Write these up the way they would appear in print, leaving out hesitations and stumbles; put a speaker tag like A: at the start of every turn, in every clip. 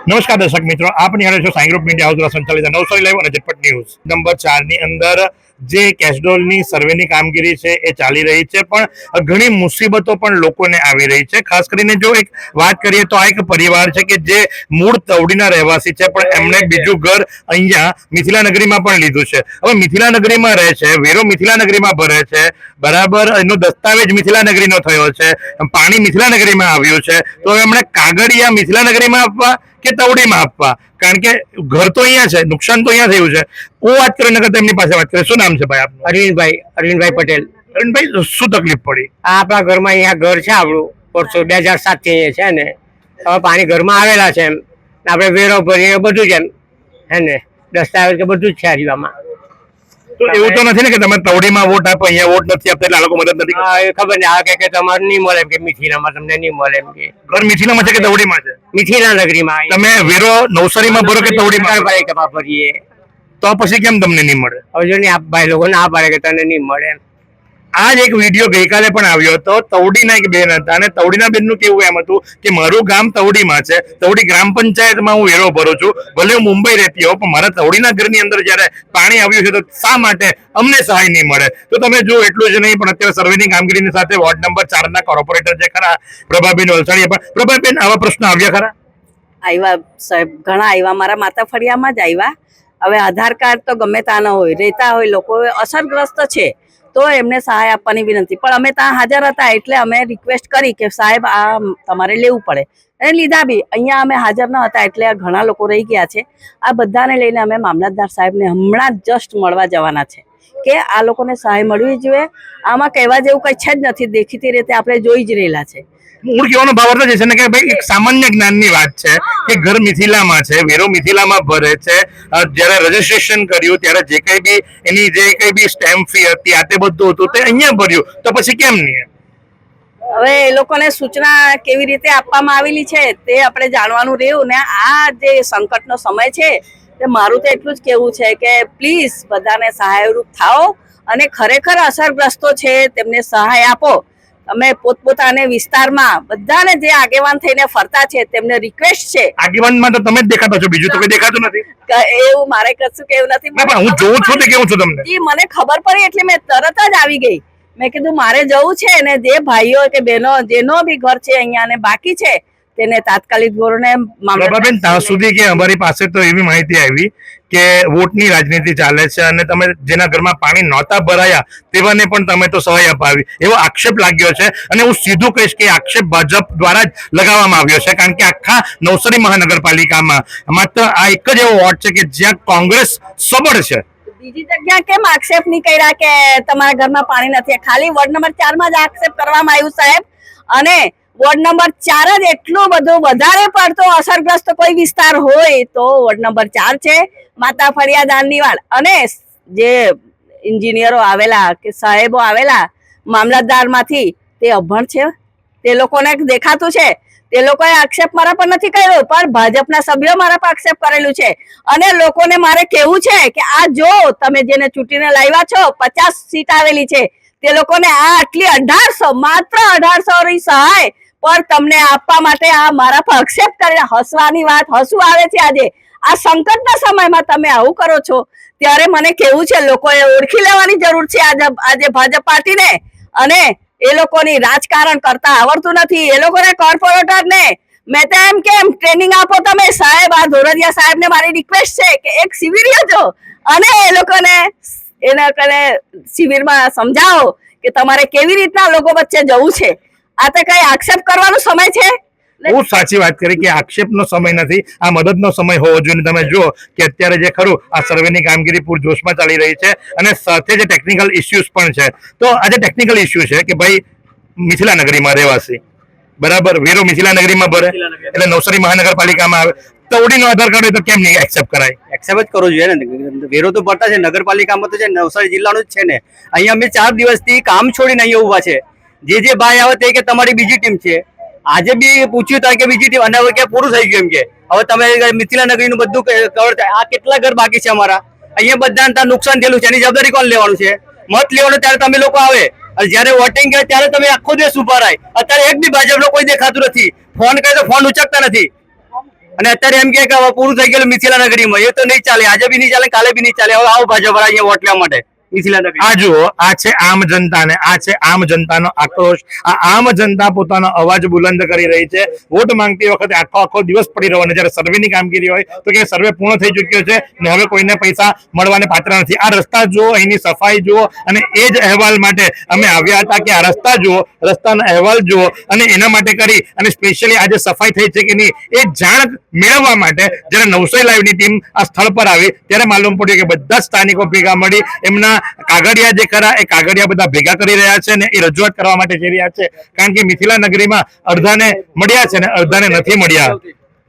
A: નમસ્કાર દર્શક મિત્રો, આપ નિહાળો છો સાઈ ગ્રુપ મીડિયા હાઉસ દ્વારા સંચાલિત નવસારી લાઈવ અને ઝટપટ ન્યૂઝ નંબર 4 ની અંદર જે કેશડોલની સર્વેની કામગીરી છે એ ચાલી રહી છે, પણ ઘણી મુસીબતો પણ લોકોને આવી રહી છે. ખાસ કરીને જો એક વાત કરીએ તો આ એક પરિવાર છે કે જે મૂળ તવડીના રહેવાસી છે, પણ એમણે બીજું ઘર અહીંયા મિથિલા નગરીમાં પણ લીધું છે. હવે મિથિલા નગરીમાં રહે છે, વેરો મિથિલા નગરીમાં ભરે છે, બરાબર, એનો દસ્તાવેજ મિથિલા નગરીનો થયો છે, પાણી મિથિલા નગરીમાં આવ્યું છે, તો હવે એમણે કાગળિયા મિથિલા નગરીમાં આપવા કે તવડીમાં આપવા? કારણ કે ઘર તો અહીંયા છે, નુકસાન તો અહીંયા થયું છે. હું વાત કરીને કરતા એમની પાસે વાત કરીએ. શું નામ છે ભાઈ આપનું?
B: અરવિંદભાઈ પટેલ.
A: અરવિંદભાઈ, શું તકલીફ પડી?
B: આ આપણા ઘરમાં અહીંયા ઘર છે, આપણું વર્ષો 2007 થી અહીંયા છે ને. હવે પાણી ઘરમાં આવેલા છે એમ, આપણે વેરો ભરીએ બધું જ એમ હે ને, દસ્તાવેજ કે બધું જ છે હરીવામાં.
A: તો એવું તો નથી ને કે તમે તવડીમાં વોટ આપો, અહીંયા વોટ નથી આપતા એટલે આ લોકો મદદ નથી કરતા?
B: એ ખબર ને, આ કે તમારે નહીં મળે એમ, કે મિથિલામાં તમને નહીં મળે એમ. કે
A: ઘર મિથિલામાં છે કે તવડીમાં છે?
B: મિથિલા નગરીમાં.
A: તમે વેરો નવસારીમાં ભરો કે તવડીમાં
B: ભરીએ
A: તો પછી કેમ તમને નહીં મળે?
B: હવે જો ને આ ભાઈ લોકો ના પાડે કે તને નહીં મળે એમ.
A: આ જ એક વિડીયો ગઈકાલે પણ આવ્યો હતો. તવડીના એક બેન હતા અને તવડીના બેનનું કેવું એમ હતું કે મારું ગામ તવડીમાં છે, તવડી ગ્રામ પંચાયતમાં હું વેરો ભરું છું, ભલે હું મુંબઈ રહેતી હોઉં, પણ મારા તવડીના ઘરની અંદર જયારે પાણી આવ્યું છે તો શા માટે અમને સહાય નહીં મળે? તો તમે જો એટલું જ નહીં, પણ અત્યારે સર્વેની કામગીરીની સાથે વોર્ડ નંબર 4 ના કોર્પોરેટર જે ખરા પ્રભાબેન વલસાણીએ પણ. પ્રભાબેન, આવા પ્રશ્નો આવ્યા ખરા?
C: આવ્યા સાહેબ, ઘણા આવ્યા. મારા માતા ફળિયામાં જ આવ્યા. હવે આધાર કાર્ડ તો ગમે ત્યાં હોય, રહેતા હોય લોકો અસરગ્રસ્ત છે તો એમને સહાય આપવાની વિનંતી. પણ અમે ત્યાં હાજર હતા એટલે અમે રિક્વેસ્ટ કરી કે સાહેબ આ તમારે લેવું પડે, અને લીધા બી. અહીંયા અમે હાજર ન હતા એટલે ઘણા લોકો રહી ગયા છે. આ બધાને લઈને અમે મામલતદાર સાહેબને હમણાં જસ્ટ મળવા જવાના છે કે આ લોકોને સહાય મળવી જોઈએ. આમાં કહેવા જેવું કંઈ છે જ નથી, દેખીતી રીતે આપણે જોઈ જ રહેલા છે.
A: મૂળ કહેવાનો ભાવ એટલો જ છે ને કે ભાઈ એક સામાન્ય જ્ઞાનની વાત છે કે ઘર મિથિલામાં છે, વેરો મિથિલામાં ભરે છે, જ્યારે રજીસ્ટ્રેશન કર્યું ત્યારે જે કઈ બી એની જે કઈ બી સ્ટેમ્પ ફી હતી આ તે બધું હતું તે અહીંયા ભર્યું, તો પછી કેમ નહીં?
C: હવે એ લોકોને સૂચના કેવી રીતે આપવામાં આવેલી છે તે આપણે જાણવાનું રહ્યું ને. આ જે સંકટનો સમય છે તે મારું તો એટલું જ કહેવું છે કે પ્લીઝ બધાને સહાયરૂપ થાઓ અને ખરેખર અસરગ્રસ્તો છે તેમને સહાય આપો. અમે પોતપોતાને વિસ્તારમાં બધાને જે આગેવાન થઈને ફરતા છે તેમને રિક્વેસ્ટ છે.
A: આગેવાનમાં તો તમે જ દેખાતા છો, બીજું તો કોઈ દેખાતું નથી.
C: એવું મારે કશું કેવું નથી.
A: હું જોઉં છું તે કેવું છું તમને.
C: મને ખબર પડી એટલે મેં તરત જ આવી ગઈ. મેં કીધું મારે જવું છે ને જે ભાઈઓ કે બહેનો જેનો બી ઘર છે અહીંયા ને બાકી છે તેને તાત્કાલિક ધોરણે.
A: પ્રભાબેન, ત્યાં સુધી કે અમારી પાસે તો એવી માહિતી આવી કે વોટની રાજનીતિ ચાલે છે અને તમે જેના ઘરમાં પાણી નહોતા ભરાયા તેવાને પણ તમે તો સહાય અપાવી, એવો આક્ષેપ લાગ્યો છે. અને હું સીધું કહીશ કે આક્ષેપ ભાજપ દ્વારા જ લગાવવામાં આવ્યો છે, કારણ કે આખા નવસારી મહાનગરપાલિકામાં માત્ર આ એક જ એવો વોર્ડ છે કે જ્યાં કોંગ્રેસ સબળ છે.
C: બીજી જગ્યા કેમ આક્ષેપ નહીં કર્યા કે તમારા ઘરમાં પાણી નથી? ખાલી વોર્ડ નંબર 4 માં જ આક્ષેપ કરવામાં આવ્યું સાહેબ. અને વોર્ડ નંબર 4 જ એટલું બધું વધારે પડતો અસરગ્રસ્ત કોઈ વિસ્તાર હોય તો વોર્ડ નંબર 4 છે, માતા ફળિયા દાંડીવાડ. અને જે એન્જિનિયરો આવેલા કે સાહેબો આવેલા મામલતદાર માંથી તે અભણ છે, તે લોકોને દેખાતું છે. તે લોકોએ આક્ષેપ મારા પર નથી કર્યો, પણ ભાજપના સભ્યો મારા પર આક્ષેપ કરેલું છે. અને લોકોને મારે કેવું છે કે આ જો તમે જેને ચૂંટીને લાવ્યા છો, 50 સીટ આવેલી છે, તે લોકોને આ આટલી 1800 માત્ર 1800 ની સહાય પર તમને આપવા માટે આ મારા પર આક્ષેપ કરીને હસવાની વાત, હસવું આવે છે. આજે આ સંકટના સમયમાં તમે આવું કરો છો ત્યારે મને કેવું છે લોકોએ ઓળખી લેવાની જરૂર છે આજે ભાજપ પાર્ટીને. અને એ લોકોની રાજકારણ કરતા આવડતું નથી. એ લોકોને કોર્પોરેટર ને મેં તો એમ કેમ ટ્રેનિંગ આપો તમે સાહેબ. આ ધોરડિયા સાહેબ ને મારી રિક્વેસ્ટ છે કે એક શિબિર યોજો અને એ લોકોને શિબિરમાં સમજાવો કે તમારે કેવી રીતના લોકો વચ્ચે જવું છે. આ તો કઈ આક્ષેપ કરવાનો સમય છે?
A: બહુ સાચી વાત કરી કે આક્ષેપનો સમય નથી, આ મદદનો સમય હોવો જોઈએ. તમે જુઓ કે અત્યારે જે ખરું આ સર્વેની કામગીરી પૂરજોશમાં ચાલી રહી છે અને સાથે જે ટેકનિકલ ઇસ્યુઝ પણ છે. તો આજે ટેકનિકલ ઇસ્યુ છે કે ભાઈ મિથિલા નગરીમાં રહેવાસી, બરાબર, વેરો મિથિલા નગરીમાં ભરે એટલે નવસારી મહાનગરપાલિકામાં આવે, તવડીનો આધાર કાર્ડ હોય તો કેમ નહીં એક્સેપ્ટ કરાય?
B: એક્સેપ્ટ જ કરવો જોઈએ ને. વેરો તો ભરતા છે, નગરપાલિકામાં તો છે, નવસારી જિલ્લાનું જ છે ને. અહીંયા અમે 4 દિવસથી કામ છોડીને અહીંયા ઉભા છે. જે ભાઈ આવે તે કે તમારી બીજી ટીમ છે. આજે બી પૂછ્યું હતું કે બીજી ટીમ, અને હવે કે પૂરું થઈ ગયું એમ કે હવે તમે મિથિલા નગરીનું બધું કવર થાય. આ કેટલા ઘર બાકી છે અમારા અહીંયા? બધાને ત્યાં નુકસાન થયેલું છે, એની જવાબદારી કોણ લેવાનું છે? મત લેવાનું ત્યારે તમે લોકો આવે, અને જયારે વોટિંગ કરે ત્યારે તમે આખો દિવસ ઉભા રહે. અત્યારે એક બી ભાજપનો કોઈ દેખાતું નથી. ફોન કરે તો ફોન ઉચકતા નથી. અને અત્યારે એમ કે હવે પૂરું થઈ ગયેલું મિથિલા નગરીમાં. એ તો નહીં ચાલે, આજે બી નહીં ચાલે, કાલે બી નહીં ચાલે. હવે આવો ભાજપ વાળા અહીંયા વોટ લેવા માટે મિથિલા નગરી.
A: આ જુઓ, આ છે આમ જનતા ને આ છે આમ જનતાનો આક્રોશ. આ આમ જનતા પોતાનો અવાજ બુલંદ કરી રહી છે. વોટ માંગતી વખતે આખો દિવસ પડી રહ્યો અને જ્યારે સર્વેની કામગીરી હોય તો કે સર્વે પૂર્ણ થઈ ચૂક્યો છે ને હવે કોઈને પૈસા મળવાને પાત્ર નથી. આ રસ્તા જુઓ, અહીંની સફાઈ જુઓ અને એ જ અહેવાલ માટે અમે આવ્યા હતા કે આ રસ્તા જુઓ, રસ્તાનો અહેવાલ જુઓ અને એના માટે કરી અને સ્પેશિયલી આજે સફાઈ થઈ છે કે નહીં એ જાણ મેળવવા માટે જ્યારે નવસારી લાઈવની ટીમ આ સ્થળ પર આવી ત્યારે માલુમ પડ્યું કે બધા જ સ્થાનિકો ભેગા મળી એમના કાગળિયા જે ખરા એ કાગળિયા બધા ભેગા કરી રહ્યા છે ને એ રજૂઆત કરવા માટે જઈ રહ્યા છે. કારણ કે મિથિલા નગરીમાં અડધાને મળ્યા છે ને અડધાને નથી મળ્યા.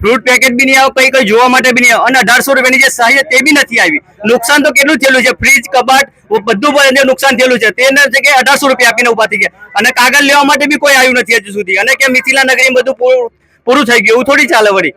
B: ફ્રૂટ પેકેટ બી નહીં આવે, કઈ કઈ જોવા માટે બી નહીં આવે, અને 1800 રૂપિયાની જે સહાય તે બી નથી આવી. નુકસાન તો કેટલું થયેલું છે, ફ્રીજ કબાટ બધું પણ નુકસાન થયેલું છે. તેને જગ્યાએ 1800 રૂપિયા આપીને ઉભા થઈ ગયા અને કાગળ લેવા માટે બી કોઈ આવ્યું નથી હજુ સુધી. અને કે મિથિલા નગરી બધું પૂરું થઈ ગયું, એવું થોડી ચાલે વળી.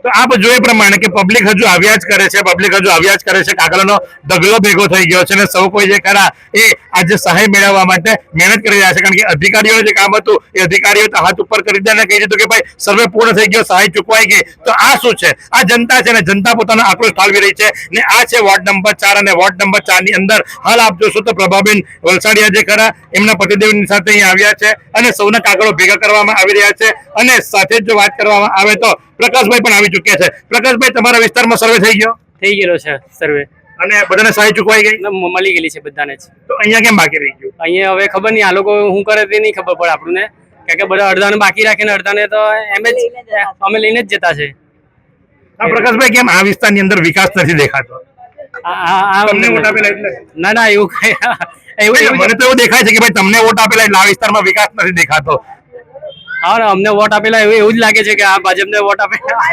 A: તો આપ જોઈ પ્રમાણે કે પબ્લિક હજુ આવ્યા જ કરે છે, પબ્લિક હજુ આવ્યા જ કરે છે. કાગળનો ઢગલો ભેગો થઈ ગયો છે અને સૌ કોઈ જે ખરા એ આજે સહાય મેળવવા માટે મહેનત કરી રહ્યા છે. કારણ કે અધિકારીઓનું જે કામ હતું એ અધિકારીઓ તો હાથ ઉપર કરી દીધા અને કહી દીધું કે ભાઈ સર્વે પૂર્ણ થઈ ગયો, સહાય ચૂકવાઈ ગઈ. તો આ શું છે? આ જનતા છે ને જનતા પોતાનો આક્રોશ ઠાલવી રહી છે ને આ છે વોર્ડ નંબર 4 અને વોર્ડ નંબર 4 ની અંદર હાલ આપ જોશો તો પ્રભાબેન વલસાડિયા જે ખરા એમના પતિદેવની સાથે અહીં આવ્યા છે અને સૌના કાગળો ભેગા કરવામાં આવી રહ્યા છે. અને સાથે જ જો વાત કરવામાં આવે તો પ્રકાશભાઈ પણ આવી ચૂક્યા છે. પ્રકાશભાઈ, તમારા વિસ્તારમાં સર્વે થઈ ગયો?
D: થઈ ગયેલો છે સર્વે,
A: અને બધાને સહાય ચૂકવાઈ ગઈ?
D: મળી ગયેલી છે બધાને જ.
A: તો અહીંયા કેમ બાકી રહી ગયું?
D: અહીંયા હવે ખબર નહીં આ લોકો શું કરે તે નહીં ખબર પડે આપણને, કારણ કે બધા અડધાને બાકી રાખીને અડધાને તો એમ જ અમે લઈને જ જતા છે.
A: પ્રકાશભાઈ, કેમ આ વિસ્તારની અંદર વિકાસ નથી દેખાતો? તમને વોટ આપેલા એટલે?
D: ના ના એવું કઈ એવું
A: મને તો એવું દેખાય છે કે ભાઈ તમને વોટ આપેલા એટલે આ વિસ્તારમાં વિકાસ નથી દેખાતો.
D: હા અમને વોટ આપેલા એવું જ લાગે છે કે આ ભાજપને વોટ આપેલા.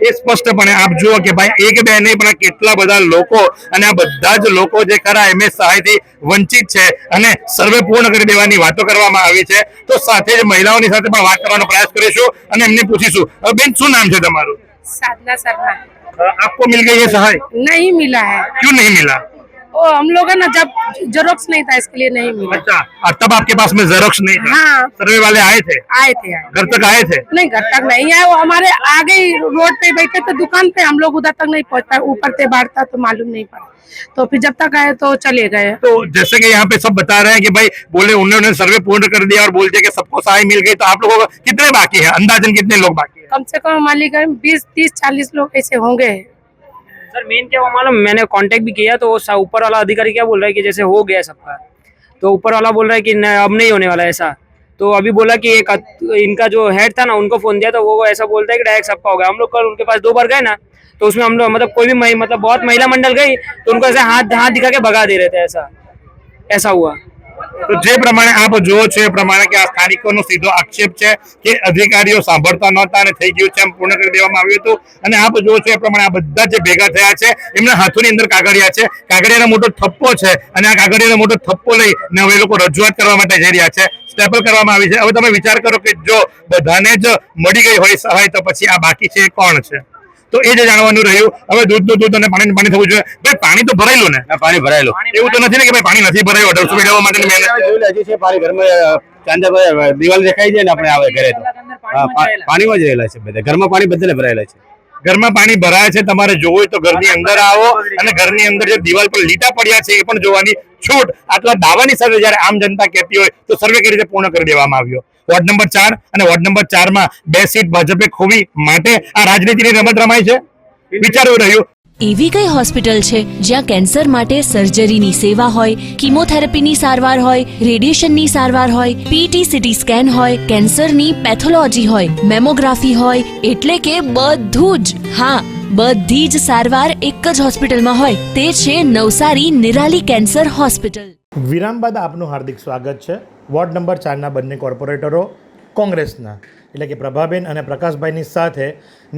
A: એ સ્પષ્ટપણે આપ જુઓ કે ભાઈ એક બે નહીં પણ કેટલા બધા લોકો અને આ બધા જ લોકો જે ખરા એમએસ સહાયથી વંચિત છે અને સર્વે પૂર્ણ કરી દેવાની વાતો કરવામાં આવી છે. તો સાથે જ મહિલાઓની સાથે પણ વાત કરવાનો પ્રયાસ કરીશું અને એમને પૂછીશું. બેન, શું નામ છે તમારું?
E: साधना शर्मा।
A: आपको मिल गई है सहाय?
E: नहीं मिला है,
A: क्यों नहीं मिला?
E: वो हम लोग है ना जब जेरोक्स नहीं था इसके लिए नहीं मिला।
A: अच्छा, और तब आपके पास में जेरोक्स नहीं था?
E: हाँ
A: सर्वे वाले आए थे?
E: आए थे
A: घर तक आए थे?
E: नहीं घर तक नहीं आए, वो हमारे आगे ही रोड पे बैठे थे दुकान पे, हम लोग उधर तक नहीं पहुंच पाए, ऊपर से बाढ़ था तो मालूम नहीं पड़ा, तो फिर जब तक आए तो चले गए।
A: तो जैसे कि यहाँ पे सब बता रहे हैं कि भाई बोले उन्होंने सर्वे पूर्ण कर दिया और बोलते कि सबको सहाय मिल गई, तो आप लोगों का कितने बाकी है? अंदाजन कितने लोग बाकी है?
E: कम से कम मान लीजिए 20-30-40 लोग ऐसे होंगे।
D: सर मेन क्या हुआ मालूम, मैंने कांटेक्ट भी किया तो ऊपर वाला अधिकारी क्या बोल रहा है कि जैसे हो गया सबका, तो ऊपर वाला बोल रहा है कि अब नहीं होने वाला ऐसा। तो अभी बोला कि एक इनका जो हेड था ना उनको फोन दिया तो वो ऐसा बोलता है कि डायरेक्ट सबका हो गया। हम लोग कल उनके पास 2 बार गए ना, तो उसमें हम लोग मतलब कोई भी मतलब बहुत महिला मंडल गई तो उनको ऐसे हाथ दिखा के भगा दे रहे थे, ऐसा हुआ।
A: તો જે પ્રમાણે આપ જુઓ છો એ પ્રમાણે કે આ સ્થાનિકોનો સીધો આક્ષેપ છે કે અધિકારીઓ સાંભળતા નહોતા અને થઈ ગયું છે એમ પૂર્ણ કરી દેવામાં આવ્યું હતું. અને આપ જુઓ છો એ પ્રમાણે આ બધા જે ભેગા થયા છે એમના હાથોની અંદર કાગળિયા છે, કાગળિયાનો મોટો થપ્પો છે અને આ કાગળિયાનો મોટો થપ્પો લઈ અને હવે એ લોકો રજૂઆત કરવા માટે જઈ રહ્યા છે. સ્ટેપલ કરવામાં આવી છે. હવે તમે વિચાર કરો કે જો બધાને જ મળી ગઈ હોય સહાય તો પછી આ બાકી છે એ કોણ છે? તો એ જ જાણવાનું રહ્યું. હવે દૂધનું દૂધ અને પાણીનું પાણી થવું જોઈએ. ભાઈ પાણી તો ભરાયેલું ને?
B: પાણી ભરાયેલું
A: એવું તો નથી ને કે ભાઈ પાણી નથી ભરાયું? 1800 મેળવવા માટેની મહેનત
B: હજી છે. પાણી ઘરમાં ચાંદા દિવાલ દેખાય છે ને આપણે આવે ઘરે તો પાણીમાં જ રહેલા છે બધા. ઘરમાં પાણી બધાને ભરાયેલા છે.
A: ઘરમાં પાણી ભરાય છે. તમારે જોવું હોય તો ઘરની અંદર આવો અને ઘરની અંદર જે દિવાલ પર લીટા પડ્યા છે એ પણ જોવાની છૂટ. આટલા દાવાની સાથે જયારે આમ જનતા કહેતી હોય તો સર્વે કઈ રીતે પૂર્ણ કરી દેવામાં આવ્યો? વોર્ડ નંબર 4 અને વોર્ડ નંબર 4 માં 2 સીટ ભાજપે ખોવી માટે આ રાજનીતિની રમત રમાય છે? વિચારવું રહ્યું.
F: એવી કઈ હોસ્પિટલ છે જ્યાં કેન્સર માટે સર્જરીની સેવા હોય, કીમોથેરાપીની સારવાર હોય, રેડિયેશનની સારવાર હોય, પીટી સીટી સ્કેન હોય, કેન્સરની પેથોલોજી હોય, મેમોગ્રાફી હોય, એટલે કે બધું જ. હા, બધી જ સારવાર એક જ હોસ્પિટલમાં હોય. તે છે નવસારી નિરાલી કેન્સર હોસ્પિટલ.
G: વિરામ બાદ આપનું હાર્દિક સ્વાગત છે. વોર્ડ નંબર 4ના બંને કોર્પોરેટરો કોંગ્રેસના એટલે કે પ્રભાબેન અને પ્રકાશભાઈની સાથે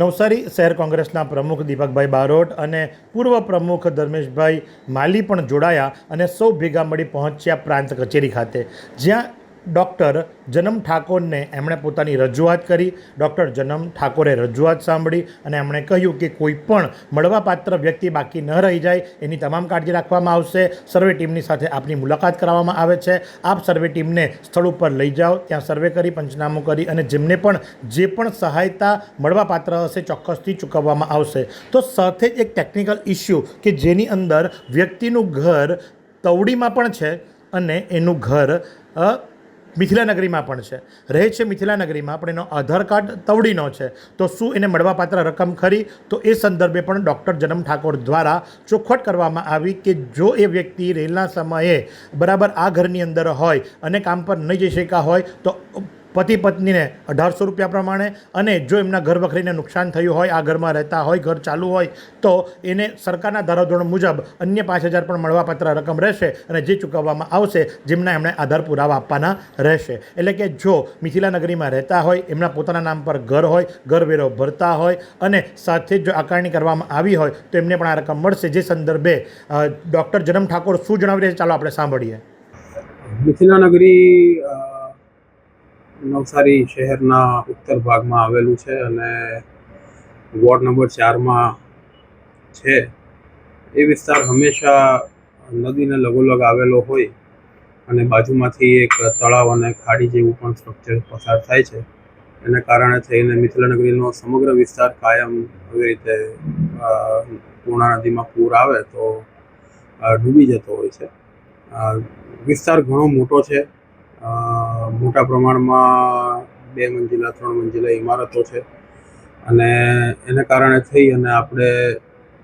G: નવસારી શહેર કોંગ્રેસના પ્રમુખ દીપકભાઈ બારોટ અને પૂર્વ પ્રમુખ ધર્મેશભાઈ માલી પણ જોડાયા અને સૌ ભેગા મળી પહોંચ્યા પ્રાંત કચેરી ખાતે, જ્યાં ડૉક્ટર જનમ ઠાકોરને એમણે પોતાની રજૂઆત કરી. ડૉક્ટર જનમ ઠાકોરે રજૂઆત સાંભળી અને એમણે કહ્યું કે કોઈ પણ મળવાપાત્ર વ્યક્તિ બાકી ન રહી જાય એની તમામ કાળજી રાખવામાં આવશે. સર્વે ટીમની સાથે આપની મુલાકાત કરાવવામાં આવે છે. આપ સર્વે ટીમને સ્થળ ઉપર લઈ જાઓ, ત્યાં સર્વે કરી પંચનામું કરી અને જેમને પણ જે પણ સહાયતા મળવાપાત્ર હશે ચોક્કસથી ચૂકવવામાં આવશે. તો સાથે જ એક ટેકનિકલ ઇસ્યુ કે જેની અંદર વ્યક્તિનું ઘર તવડીમાં પણ છે અને એનું ઘર મિથિલાનગરીમાં પણ છે, રહે છે મિથિલાનગરીમાં, પણ એનો આધાર કાર્ડ તવડીનો છે. તો શું એને મળવાપાત્ર રકમ ખરી? તો એ સંદર્ભે પણ ડૉક્ટર જનમ ઠાકોર દ્વારા ચોખવટ કરવામાં આવી કે જો એ વ્યક્તિ રેલના સમયે બરાબર આ ઘરની અંદર હોય અને કામ પર નહીં જઈ શક્યા હોય તો પતિ પત્નીને 1800 રૂપિયા પ્રમાણે, અને જો એમના ઘર વખરીને નુકસાન થયું હોય, આ ઘરમાં રહેતા હોય, ઘર ચાલુ હોય, તો એને સરકારના ધારાધોરણ મુજબ અન્ય 5000 પણ મળવાપાત્ર રકમ રહેશે અને જે ચૂકવવામાં આવશે જેમના એમણે આધાર પુરાવા આપવાના રહેશે. એટલે કે જો મિથિલાનગરીમાં રહેતા હોય, એમના પોતાના નામ પર ઘર હોય, ઘરવેરો ભરતા હોય અને સાથે જ જો આકારણી કરવામાં આવી હોય તો એમને પણ આ રકમ મળશે. જે સંદર્ભે ડૉક્ટર જનમ ઠાકોર શું જણાવી રહ્યા છે ચાલો આપણે સાંભળીએ.
H: મિથિલાનગરી નવસારી શહેરના ઉત્તર ભાગમાં આવેલું છે અને વોર્ડ નંબર 4માં છે. એ વિસ્તાર હંમેશા નદીને લગોલગ આવેલો હોય અને બાજુમાંથી એક તળાવ અને ખાડી જેવું પણ સ્ટ્રક્ચર પસાર થાય છે. એના કારણે થઈને મિથિલાનગરીનો સમગ્ર વિસ્તાર કાયમ આવી રીતે પૂર્ણા નદીમાં પૂર આવે તો ડૂબી જતો હોય છે. વિસ્તાર ઘણો મોટો છે, મોટા પ્રમાણમાં 2 મંજિલા 3 મંજિલા ઇમારતો છે અને એને કારણે થઈ અને આપણે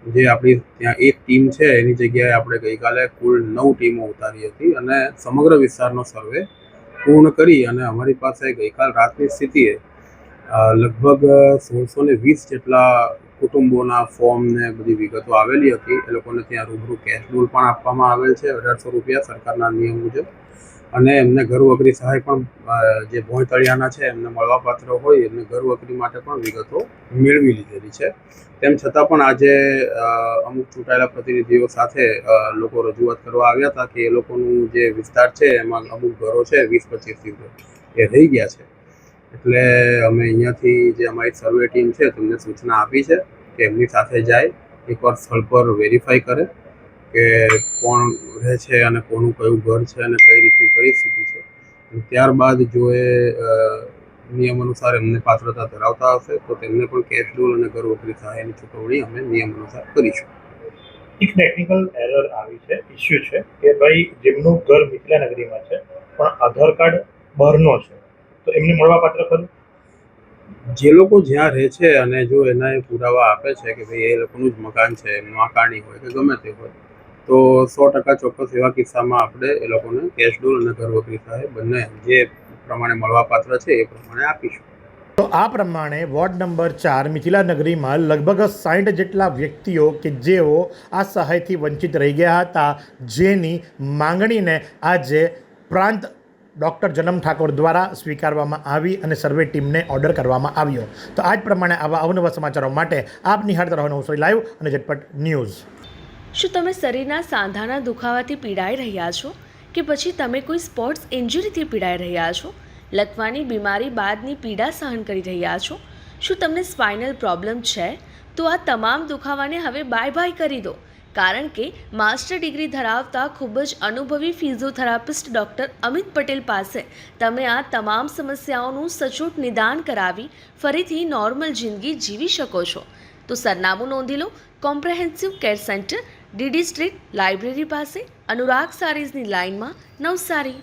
H: જે આપણી ત્યાં એક ટીમ છે એની જગ્યાએ આપણે ગઈકાલે કુલ 9 ટીમો ઉતારી હતી અને સમગ્ર વિસ્તારનો સર્વે પૂર્ણ કરી અને અમારી પાસે ગઈકાલ રાતની સ્થિતિએ લગભગ 1620 જેટલા કુટુંબોના ફોર્મ ને બધી વિગતો આવેલી હતી. એ લોકોને ત્યાં રૂબરૂ કેશ ડોલ પણ આપવામાં આવેલ છે 1800 રૂપિયા સરકારના નિયમ મુજબ, અને એમને ઘરવકરી સહાય પણ જે ભોંયતળિયાના છે એમને મળવાપાત્ર હોય એમને ઘરવકરી માટે પણ વિગતો મેળવી લીધેલી છે. તેમ છતાં પણ આજે અમુક ચૂંટાયેલા પ્રતિનિધિઓ સાથે લોકો રજૂઆત કરવા આવ્યા હતા કે એ લોકોનું જે વિસ્તાર છે એમાં અમુક ઘરો છે 20-25 ઘર એ રહી ગયા છે. એટલે અમે અહીંયાથી જે અમારી સર્વે ટીમ છે તેમને સૂચના આપી છે કે એમની સાથે જાય, એકવાર સ્થળ પર વેરીફાઈ કરે કે કોણ રહે છે અને કોનું કયું ઘર છે અને કઈ રીતની પરિસ્થિતિ છે. ત્યારબાદ જો એ નિયમ અનુસાર એમને પાત્રતા ધરાવતા હશે તો તેમને પણ કેશ ડોલ અને ઘર વકરી સહાયની ચૂકવણી અમે નિયમ અનુસાર કરીશું.
G: એક ટેકનિકલ એરર આવી છે, ઇસ્યુ છે કે ભાઈ જેમનું ઘર મિથિલાનગરીમાં છે પણ આધાર કાર્ડ બહારનો છે તો એમને મળવાપાત્ર ખરું?
H: જે લોકો જ્યાં રહે છે અને જો એના એ પુરાવા આપે છે કે ભાઈ એ લોકોનું જ મકાન છે, એમનું આકારણી હોય કે ગમે તે હોય તો 100% ચોક્કસ એવા કિસ્સામાં આપણે એ લોકોને કેશ ડોલ અને ઘર વકરી સહાય બંને જે પ્રમાણે મળવાપાત્ર છે એ પ્રમાણે આપીશું.
G: તો આ પ્રમાણે વોર્ડ નંબર 4 મિથિલાનગરીમાં લગભગ 60 જેટલા વ્યક્તિઓ કે જેઓ આ સહાયથી વંચિત રહી ગયા હતા, જેની માંગણીને આજે પ્રાંત ડૉક્ટર જનમ ઠાકોર દ્વારા સ્વીકારવામાં આવી અને સર્વે ટીમને ઓર્ડર કરવામાં આવ્યો. તો આ જ પ્રમાણે આવા અવનવા સમાચારો માટે આપ નિહાળતા રહો નવસારી લાઈવ અને ઝટપટ ન્યૂઝ.
F: શું તમે શરીરના સાંધાના દુખાવાથી પીડાઈ રહ્યા છો કે પછી તમે કોઈ સ્પોર્ટ્સ ઇન્જરીથી પીડાઈ રહ્યા છો? લકવાની બીમારી બાદની પીડા સહન કરી રહ્યા છો? શું તમને સ્પાઇનલ પ્રોબ્લેમ છે? તો આ તમામ દુખાવાને હવે બાય કરી દો, કારણ કે માસ્ટર ડિગ્રી ધરાવતા ખૂબ જ અનુભવી ફિઝિયોથેરાપિસ્ટ ડૉક્ટર અમિત પટેલ પાસે તમે આ તમામ સમસ્યાઓનું સચોટ નિદાન કરાવી ફરીથી નોર્મલ જિંદગી જીવી શકો છો. તો સરનામું નોંધી લો. Comprehensive care centre, DD street, library પાસે, અનુરાગ સારીઝની લાઇનમાં, નવસારી.